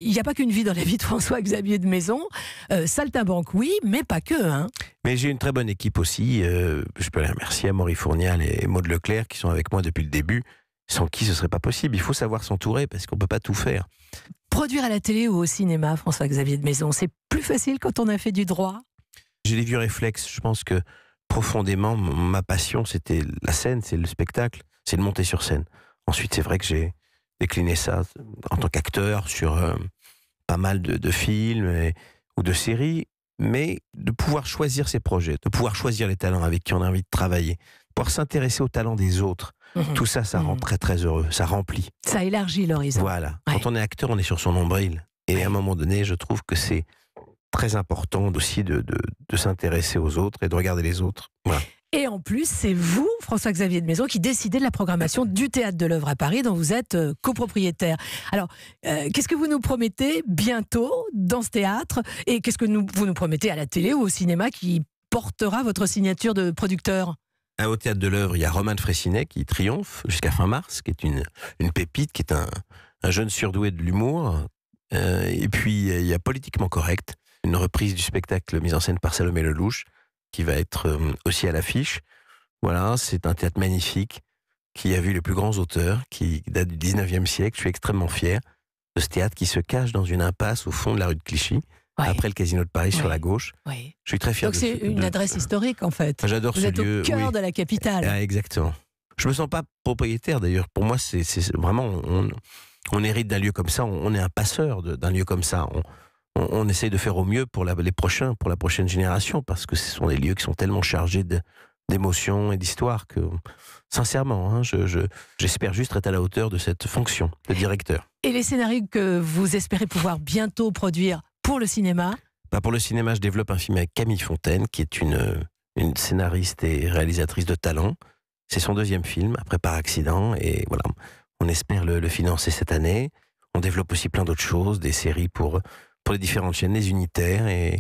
il n'y a pas qu'une vie dans la vie de François-Xavier de Maison. Saltimbanque, oui, mais pas que. Hein. Mais j'ai une très bonne équipe aussi. Je peux les remercier, Amaury Fournial et Maud Leclerc, qui sont avec moi depuis le début, sans qui ce ne serait pas possible. Il faut savoir s'entourer, parce qu'on ne peut pas tout faire. Produire à la télé ou au cinéma, François-Xavier de Maison, c'est plus facile quand on a fait du droit? J'ai des vieux réflexes. Je pense que profondément, ma passion, c'était la scène, c'est le spectacle, c'est de monter sur scène. Ensuite, c'est vrai que j'ai décliné ça en tant qu'acteur sur pas mal de films ou de séries, mais de pouvoir choisir ses projets, de pouvoir choisir les talents avec qui on a envie de travailler, de pouvoir s'intéresser aux talents des autres. Tout ça, ça rend très très heureux, ça remplit. Ça élargit l'horizon. Voilà. Ouais. Quand on est acteur, on est sur son nombril. Et à un moment donné, je trouve que c'est très important aussi de s'intéresser aux autres et de regarder les autres. Voilà. Et en plus, c'est vous, François-Xavier de Maison, qui décidez de la programmation du Théâtre de l'Œuvre à Paris, dont vous êtes copropriétaire. Alors, qu'est-ce que vous nous promettez bientôt dans ce théâtre? Et qu'est-ce que vous nous promettez à la télé ou au cinéma qui portera votre signature de producteur? Au Théâtre de l'Œuvre, il y a Romain de Freycinet qui triomphe jusqu'à fin mars, qui est une pépite, qui est un jeune surdoué de l'humour. Et puis, il y a Politiquement Correct, une reprise du spectacle mis en scène par Salomé Lelouch, qui va être aussi à l'affiche. Voilà, c'est un théâtre magnifique, qui a vu les plus grands auteurs, qui date du 19e siècle. Je suis extrêmement fier de ce théâtre qui se cache dans une impasse au fond de la rue de Clichy, après le Casino de Paris sur la gauche. Je suis très fier. Donc c'est une adresse historique en fait. J'adore ce lieu. Vous êtes au cœur de la capitale. Exactement. Je me sens pas propriétaire d'ailleurs. Pour moi, c'est vraiment, on hérite d'un lieu comme ça. On est un passeur d'un lieu comme ça. On essaye de faire au mieux pour la prochaine génération, parce que ce sont des lieux qui sont tellement chargés d'émotions et d'histoire que, sincèrement, hein, j'espère juste être à la hauteur de cette fonction de directeur. Et les scénarios que vous espérez pouvoir bientôt produire pour le cinéma? Pour le cinéma, je développe un film avec Camille Fontaine, qui est une scénariste et réalisatrice de talent. C'est son deuxième film, après Par accident, et voilà, on espère le financer cette année. On développe aussi plein d'autres choses, des séries pour les différentes chaînes, les unitaires, et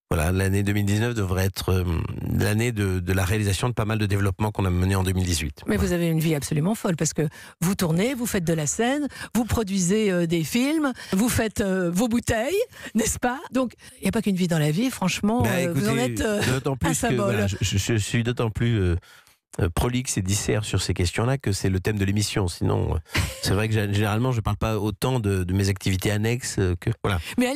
voilà, l'année 2019 devrait être l'année de la réalisation de pas mal de développements qu'on a menés en 2018. Mais vous avez une vie absolument folle, parce que vous tournez, vous faites de la scène, vous produisez des films, vous faites vos bouteilles, n'est-ce pas? Donc, il n'y a pas qu'une vie dans la vie, franchement, écoutez, vous en êtes un symbole. Voilà, je suis d'autant plus prolixe et disert sur ces questions-là que c'est le thème de l'émission. Sinon, c'est vrai que généralement, je ne parle pas autant de mes activités annexes que... Voilà. Mais